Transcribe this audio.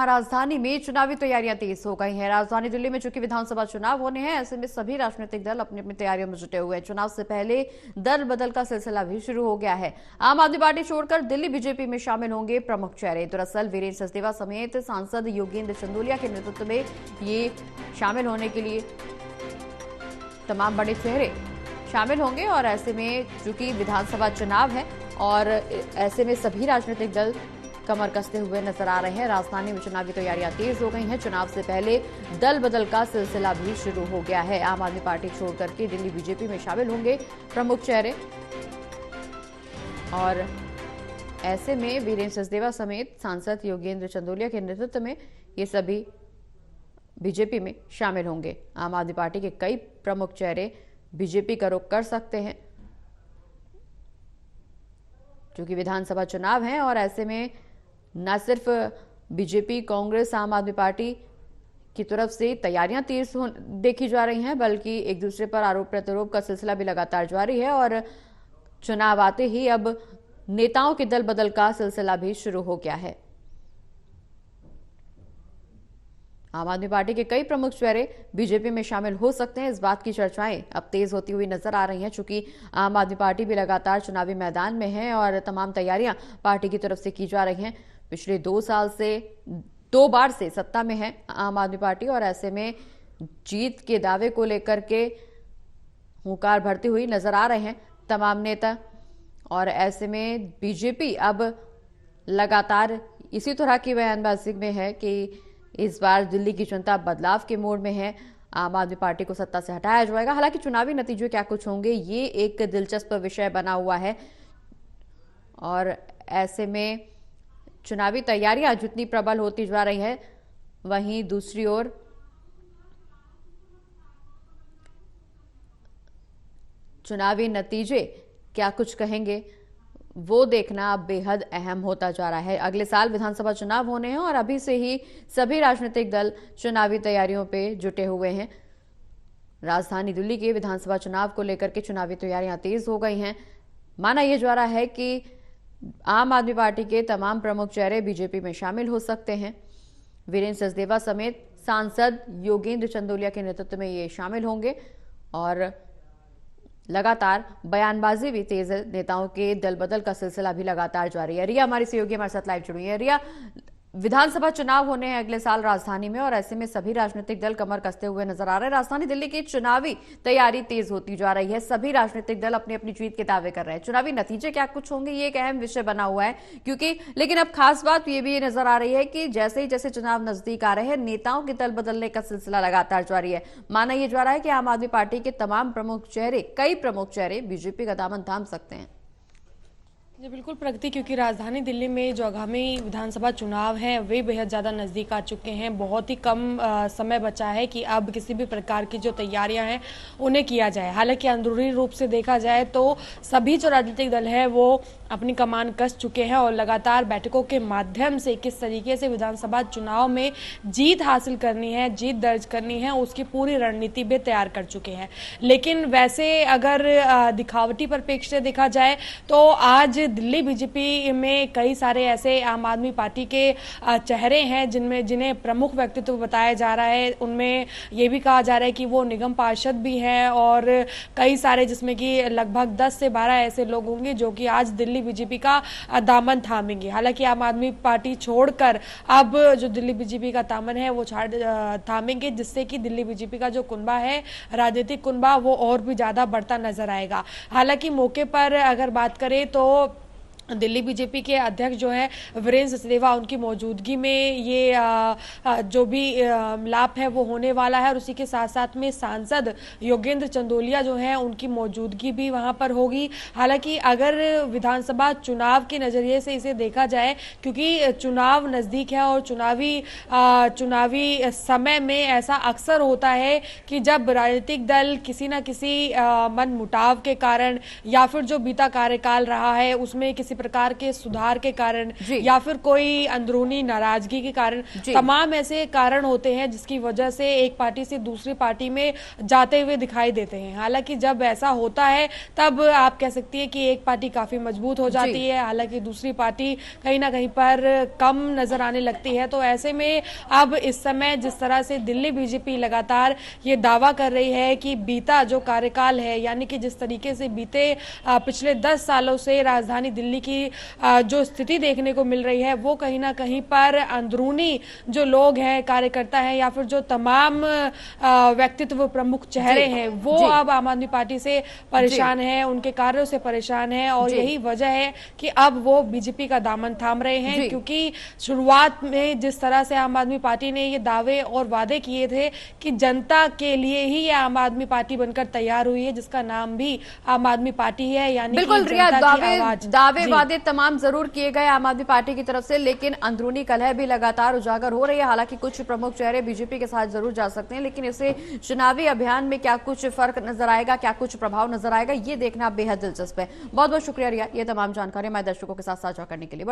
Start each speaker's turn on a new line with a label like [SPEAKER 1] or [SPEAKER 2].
[SPEAKER 1] जहां राजधानी में चुनावी तैयारियां तेज हो गई हैं। राजधानी दिल्ली में चूंकि विधानसभा चुनाव होने हैं, ऐसे में सभी राजनीतिक दल अपनी अपनी तैयारियों में जुटे हुए हैं। चुनाव से पहले दल बदल का सिलसिला भी शुरू हो गया है। आम आदमी पार्टी छोड़कर दिल्ली बीजेपी में शामिल होंगे प्रमुख चेहरे। दरअसल वीरेंद्र सचदेवा समेत सांसद योगेंद्र चंदोलिया के नेतृत्व में ये शामिल होने के लिए तमाम बड़े चेहरे शामिल होंगे। और ऐसे में चूंकि विधानसभा चुनाव है और ऐसे में सभी राजनीतिक दल कमर कसते हुए नजर आ रहे हैं। राजधानी में चुनावी तैयारियां तेज हो गई हैं। चुनाव से पहले दल बदल का सिलसिला भी शुरू हो गया है। आम आदमी पार्टी छोड़कर के दिल्ली बीजेपी में शामिल होंगे प्रमुख चेहरे। और ऐसे में वीरेंद्र सचदेवा समेत सांसद योगेंद्र चंदोलिया के नेतृत्व में ये सभी बीजेपी में शामिल होंगे। आम आदमी पार्टी के कई प्रमुख चेहरे बीजेपी का रुख कर सकते हैं, क्योंकि विधानसभा चुनाव है। और ऐसे में न सिर्फ बीजेपी, कांग्रेस, आम आदमी पार्टी की तरफ से तैयारियां तेज देखी जा रही हैं, बल्कि एक दूसरे पर आरोप प्रत्यारोप का सिलसिला भी लगातार जारी है। और चुनाव आते ही अब नेताओं के दल बदल का सिलसिला भी शुरू हो गया है। आम आदमी पार्टी के कई प्रमुख चेहरे बीजेपी में शामिल हो सकते हैं, इस बात की चर्चाएं अब तेज होती हुई नजर आ रही हैं। चूंकि आम आदमी पार्टी भी लगातार चुनावी मैदान में है और तमाम तैयारियां पार्टी की तरफ से की जा रही हैं। पिछले 2 साल से 2 बार से सत्ता में है आम आदमी पार्टी, और ऐसे में जीत के दावे को लेकर के हुंकार भरती हुई नजर आ रहे हैं तमाम नेता। और ऐसे में बीजेपी अब लगातार इसी तरह की बयानबाजी में है कि इस बार दिल्ली की जनता बदलाव के मोड में है, आम आदमी पार्टी को सत्ता से हटाया जाएगा। हालांकि चुनावी नतीजे क्या कुछ होंगे, ये एक दिलचस्प विषय बना हुआ है। और ऐसे में चुनावी तैयारियां जितनी प्रबल होती जा रही है, वहीं दूसरी ओर चुनावी नतीजे क्या कुछ कहेंगे, वो देखना अब बेहद अहम होता जा रहा है। अगले साल विधानसभा चुनाव होने हैं और अभी से ही सभी राजनीतिक दल चुनावी तैयारियों पे जुटे हुए हैं। राजधानी दिल्ली के विधानसभा चुनाव को लेकर के चुनावी तैयारियां तेज हो गई हैं। माना यह जा रहा है कि आम आदमी पार्टी के तमाम प्रमुख चेहरे बीजेपी में शामिल हो सकते हैं। वीरेंद्र सचदेवा समेत सांसद योगेंद्र चंदोलिया के नेतृत्व में ये शामिल होंगे। और लगातार बयानबाजी भी तेज है, नेताओं के दल बदल का सिलसिला भी लगातार जारी है। रिया हमारी सहयोगी हमारे साथ लाइव जुड़ी है। रिया, विधानसभा चुनाव होने हैं अगले साल राजधानी में, और ऐसे में सभी राजनीतिक दल कमर कसते हुए नजर आ रहे हैं। राजधानी दिल्ली की चुनावी तैयारी तेज होती जा रही है, सभी राजनीतिक दल अपनी अपनी जीत के दावे कर रहे हैं। चुनावी नतीजे क्या कुछ होंगे, ये एक अहम विषय बना हुआ है, क्योंकि लेकिन अब खास बात ये भी नजर आ रही है कि जैसे ही जैसे चुनाव नजदीक आ रहे हैं, नेताओं के दल बदलने का सिलसिला लगातार जारी है। माना यह जा रहा है कि आम आदमी पार्टी के तमाम प्रमुख चेहरे, कई प्रमुख चेहरे बीजेपी का दामन थाम सकते हैं।
[SPEAKER 2] जी बिल्कुल प्रगति, क्योंकि राजधानी दिल्ली में जो आगामी विधानसभा चुनाव हैं वे बेहद ज़्यादा नज़दीक आ चुके हैं। बहुत ही कम समय बचा है कि अब किसी भी प्रकार की जो तैयारियां हैं उन्हें किया जाए। हालांकि अंदरूनी रूप से देखा जाए तो सभी जो राजनीतिक दल हैं वो अपनी कमान कस चुके हैं और लगातार बैठकों के माध्यम से किस तरीके से विधानसभा चुनाव में जीत हासिल करनी है, जीत दर्ज करनी है, उसकी पूरी रणनीति भी तैयार कर चुके हैं। लेकिन वैसे अगर दिखावटी परिप्रेक्ष्य से देखा जाए तो आज दिल्ली बीजेपी में कई सारे ऐसे आम आदमी पार्टी के चेहरे हैं जिन्हें प्रमुख व्यक्तित्व बताया जा रहा है। उनमें ये भी कहा जा रहा है कि वो निगम पार्षद भी हैं और कई सारे, जिसमें कि लगभग 10 से 12 ऐसे लोग होंगे जो कि आज दिल्ली बीजेपी का दामन थामेंगे। हालांकि आम आदमी पार्टी छोड़कर अब जो दिल्ली बीजेपी का दामन है वो थामेंगे, जिससे कि दिल्ली बीजेपी का जो कुनबा है, राजनीतिक कुनबा, वो और भी ज्यादा बढ़ता नजर आएगा। हालांकि मौके पर अगर बात करें तो दिल्ली बीजेपी के अध्यक्ष जो है वीरेंद्र सचदेवा, उनकी मौजूदगी में ये जो भी लाभ है वो होने वाला है। और उसी के साथ साथ में सांसद योगेंद्र चंदोलिया जो है उनकी मौजूदगी भी वहां पर होगी। हालांकि अगर विधानसभा चुनाव के नजरिए से इसे देखा जाए, क्योंकि चुनाव नजदीक है और चुनावी समय में ऐसा अक्सर होता है कि जब राजनीतिक दल किसी न किसी मन मुटाव के कारण या फिर जो बीता कार्यकाल रहा है उसमें किसी प्रकार के सुधार के कारण
[SPEAKER 1] जी।
[SPEAKER 2] या फिर कोई अंदरूनी नाराजगी के कारण,
[SPEAKER 1] जी।
[SPEAKER 2] तमाम ऐसे कारण होते हैं जिसकी वजह से एक पार्टी से दूसरी पार्टी में जाते हुए दिखाई देते हैं। हालांकि जब ऐसा होता है तब आप कह सकती है कि एक पार्टी काफी मजबूत हो जाती है, हालांकि दूसरी पार्टी कहीं ना कहीं पर कम नजर आने लगती है। तो ऐसे में अब इस समय जिस तरह से दिल्ली बीजेपी लगातार ये दावा कर रही है कि बीता जो कार्यकाल है, यानी कि जिस तरीके से बीते पिछले 10 सालों से राजधानी दिल्ली की जो स्थिति देखने को मिल रही है, वो कहीं ना कहीं पर अंदरूनी जो लोग हैं, कार्यकर्ता हैं या फिर जो तमाम व्यक्तित्व प्रमुख चेहरे हैं, वो अब आम आदमी पार्टी से परेशान है, उनके कार्यों से परेशान है। और यही वजह है कि अब वो बीजेपी का दामन थाम रहे हैं, क्योंकि शुरुआत में जिस तरह से आम आदमी पार्टी ने ये दावे और वादे किए थे कि जनता के लिए ही ये आम आदमी पार्टी बनकर तैयार हुई है, जिसका नाम भी आम आदमी पार्टी है, यानी
[SPEAKER 1] बिल्कुल
[SPEAKER 2] कि
[SPEAKER 1] रिया,
[SPEAKER 2] जनता की आवाज।
[SPEAKER 1] दावे वादे तमाम जरूर किए गए आम आदमी पार्टी की तरफ से, लेकिन अंदरूनी कलह भी लगातार उजागर हो रही है। हालांकि कुछ प्रमुख चेहरे बीजेपी के साथ जरूर जा सकते हैं, लेकिन इसे चुनावी अभियान में क्या कुछ फर्क नजर आएगा, क्या कुछ प्रभाव नजर आएगा, ये देखना बेहद दिलचस्प है। बहुत बहुत शुक्रिया रिया, ये तमाम जानकारी हमारे दर्शकों के साथ साझा करने के लिए।